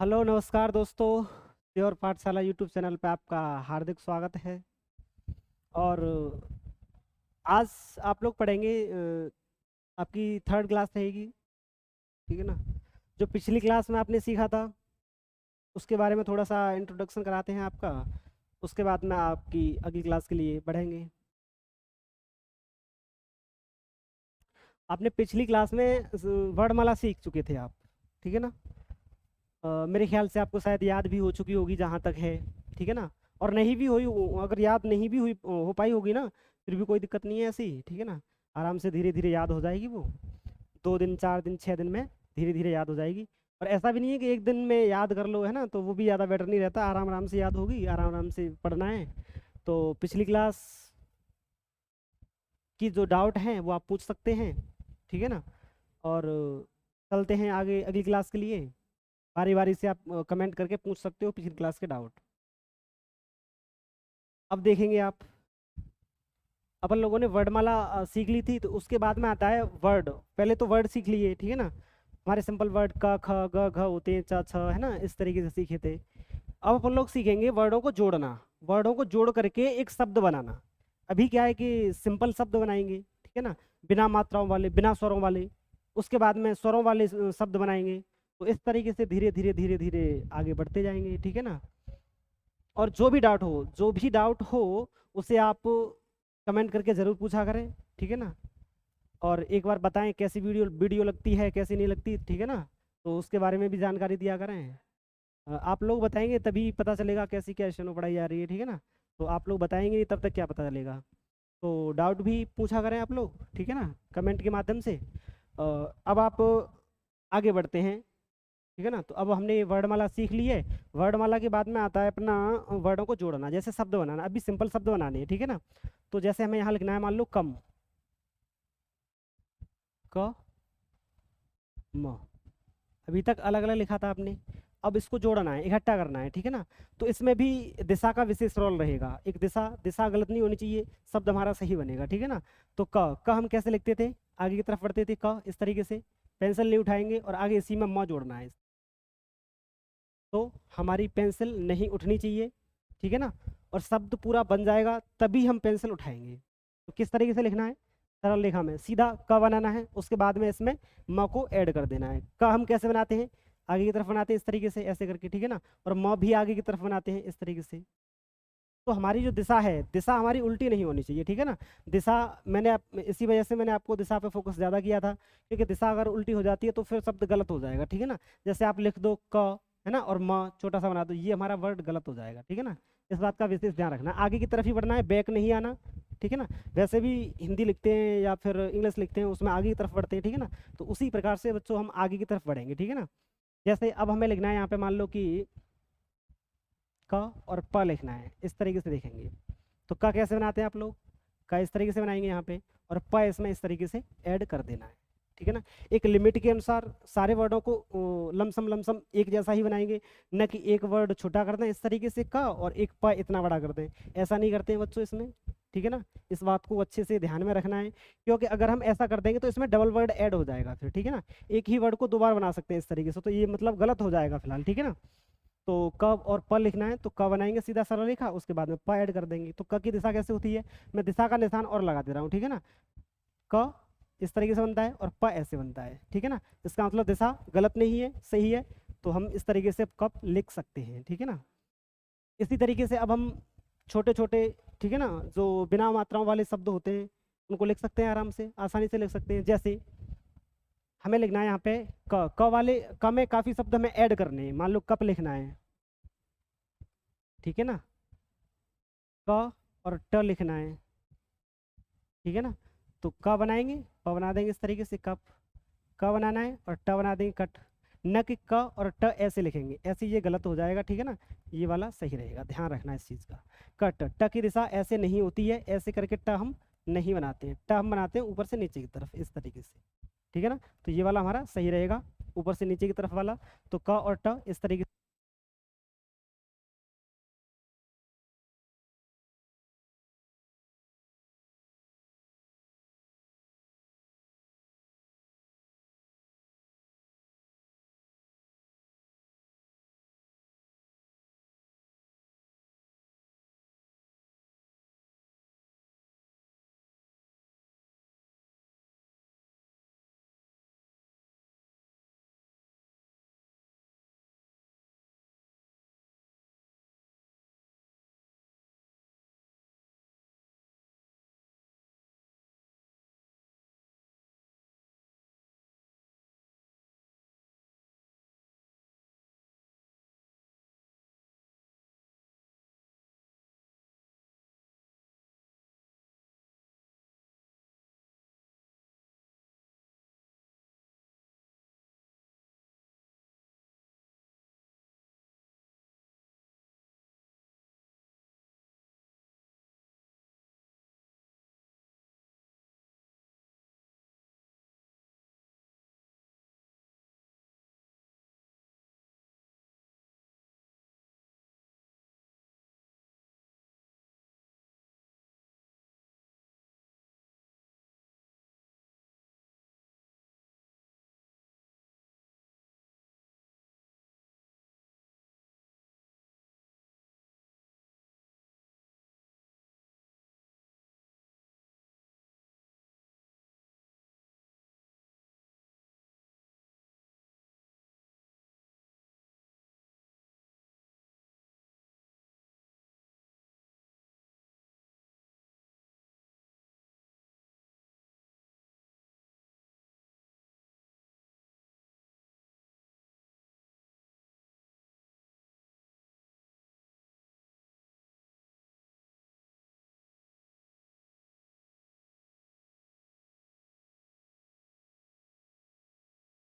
Hello नमस्कार दोस्तों। Pure पाठशाला यूट्यूब चैनल पे आपका हार्दिक स्वागत है। और आज आप लोग पढ़ेंगे आपकी थर्ड क्लास रहेगी, ठीक है ना। जो पिछली क्लास में आपने सीखा था उसके बारे में थोड़ा सा इंट्रोडक्शन कराते हैं आपका। उसके बाद में आपकी अगली क्लास के लिए बढ़ेंगे। आपने पिछली क्लास में वर्णमाला सीख चुके थे आप, ठीक है ना। मेरे ख्याल से आपको शायद याद भी हो चुकी होगी जहाँ तक है, ठीक है ना। और नहीं भी हुई, अगर याद नहीं भी हुई हो पाई होगी ना, फिर भी कोई दिक्कत नहीं है ऐसी, ठीक है ना। आराम से धीरे धीरे याद हो जाएगी वो। 2 दिन 4 दिन 6 दिन में धीरे धीरे याद हो जाएगी। और ऐसा भी नहीं है कि एक दिन में याद कर लो, है ना, तो वो भी ज़्यादा बेटर नहीं रहता। आराम आराम से याद होगी, आराम आराम से पढ़ना है। तो पिछली क्लास की जो डाउट हैं वो आप पूछ सकते हैं, ठीक है ना। और चलते हैं आगे अगली क्लास के लिए। बारी बारी से आप कमेंट करके पूछ सकते हो पिछली क्लास के डाउट। अब देखेंगे आप, अपन लोगों ने वर्डमाला सीख ली थी, तो उसके बाद में आता है वर्ड। पहले तो वर्ड सीख लिए, ठीक है ना। हमारे सिंपल वर्ड क ख ग घ होते हैं, च छ, है ना, इस तरीके से सीखे थे। अब अपन लोग सीखेंगे वर्डों को जोड़ना, वर्डों को जोड़ करके एक शब्द बनाना। अभी क्या है कि सिंपल शब्द बनाएंगे, ठीक है ना, बिना मात्राओं वाले, बिना स्वरों वाले। उसके बाद में स्वरों वाले शब्द बनाएंगे। तो इस तरीके से धीरे धीरे धीरे धीरे आगे बढ़ते जाएंगे, ठीक है ना। और जो भी डाउट हो उसे आप कमेंट करके ज़रूर पूछा करें, ठीक है ना। और एक बार बताएं कैसी वीडियो वीडियो लगती है, कैसी नहीं लगती, ठीक है ना। तो उसके बारे में भी जानकारी दिया करें। आप लोग बताएंगे तभी पता चलेगा कैसी क्या स्टेनो पढ़ाई जा रही है, ठीक है ना। तो आप लोग बताएंगे नहीं तब तक क्या पता चलेगा। तो डाउट भी पूछा करें आप लोग, ठीक है ना, कमेंट के माध्यम से। अब आप आगे बढ़ते हैं, ठीक है ना। तो अब हमने वर्डमाला सीख ली है। वर्डमाला के बाद में आता है अपना वर्डों को जोड़ना, जैसे शब्द बनाना। अभी सिंपल शब्द बनाने हैं, ठीक है ना। तो जैसे हमें यहाँ लिखना है, मान लो कम, क म। अभी तक अलग अलग लिखा था आपने। अब इसको जोड़ना है, इकट्ठा करना है, ठीक है ना। तो इसमें भी दिशा का विशेष रोल रहेगा। एक दिशा दिशा गलत नहीं होनी चाहिए, शब्द हमारा सही बनेगा, ठीक है ना। तो क हम कैसे लिखते थे, आगे की तरफ बढ़ते थे, क इस तरीके से पेंसिल नहीं उठाएंगे और आगे इसी में म जोड़ना है। तो हमारी पेंसिल नहीं उठनी चाहिए, ठीक है ना। और शब्द पूरा बन जाएगा तभी हम पेंसिल उठाएंगे। तो किस तरीके से लिखना है, सरल रेखा में सीधा क बनाना है, उसके बाद में इसमें म को ऐड कर देना है। क हम कैसे बनाते हैं, आगे की तरफ बनाते हैं इस तरीके से, ऐसे करके, ठीक है ना। और म भी आगे की तरफ बनाते हैं इस तरीके से। तो हमारी जो दिशा है, दिशा हमारी उल्टी नहीं होनी चाहिए, ठीक है ना। दिशा इसी वजह से मैंने आपको दिशा पे फोकस ज़्यादा किया था, क्योंकि दिशा अगर उल्टी हो जाती है तो फिर शब्द गलत हो जाएगा, ठीक है ना। जैसे आप लिख दो क, है ना, और म छोटा सा बना दो, ये हमारा वर्ड गलत हो जाएगा, ठीक है ना। इस बात का विशेष ध्यान रखना, आगे की तरफ ही बढ़ना है, बैक नहीं आना, ठीक है ना। वैसे भी हिंदी लिखते हैं या फिर इंग्लिश लिखते हैं, उसमें आगे की तरफ बढ़ते हैं, ठीक है ना। तो उसी प्रकार से बच्चों हम आगे की तरफ बढ़ेंगे, ठीक है ना। जैसे अब हमें लिखना है यहाँ पे, मान लो कि क और प लिखना है, इस तरीके से देखेंगे। तो क कैसे बनाते हैं आप लोग, क इस तरीके से बनाएंगे यहाँ पे, और प इसमें इस तरीके से ऐड कर देना है, ठीक है ना। एक लिमिट के अनुसार सारे वर्डों को लमसम लमसम एक जैसा ही बनाएंगे, न कि एक वर्ड छोटा कर दें इस तरीके से क और एक प इतना बड़ा कर दें। ऐसा नहीं करते हैं बच्चों इसमें, ठीक है ना। इस बात को अच्छे से ध्यान में रखना है, क्योंकि अगर हम ऐसा कर देंगे तो इसमें डबल वर्ड ऐड हो जाएगा फिर, ठीक है ना। एक ही वर्ड को 2 बार बना सकते हैं इस तरीके से, तो ये मतलब गलत हो जाएगा फिलहाल, ठीक है ना। तो क और प लिखना है, तो क बनाएंगे सीधा सरल रेखा, उसके बाद में प ऐड कर देंगे। तो क की दिशा कैसे होती है, मैं दिशा का निशान और लगा दे रहा हूँ, ठीक है ना। क इस तरीके से बनता है और प ऐसे बनता है, ठीक है ना। इसका मतलब दिशा गलत नहीं है, सही है। तो हम इस तरीके से कप लिख सकते हैं, ठीक है ना। इसी तरीके से अब हम छोटे छोटे, ठीक है ना, जो बिना मात्राओं वाले शब्द होते हैं उनको लिख सकते हैं, आराम से आसानी से लिख सकते हैं। जैसे हमें लिखना है यहाँ पे क वाले क में काफ़ी शब्द हमें ऐड करने हैं, मान लो कप लिखना है, ठीक है ना। क और ट लिखना है, ठीक है ना। तो क बनाएंगे, प बना देंगे इस तरीके से कप, क बनाना है और ट बना देंगे कट। न कि क और ट ऐसे लिखेंगे, ऐसे ये गलत हो जाएगा, ठीक है ना। ये वाला सही रहेगा, ध्यान रखना इस चीज़ का। कट, ट की दिशा ऐसे नहीं होती है, ऐसे करके ट हम नहीं बनाते हैं, ट हम बनाते हैं ऊपर से नीचे की तरफ इस तरीके से, ठीक है ना। तो ये वाला हमारा सही रहेगा, ऊपर से नीचे की तरफ वाला। तो क और ट इस तरीके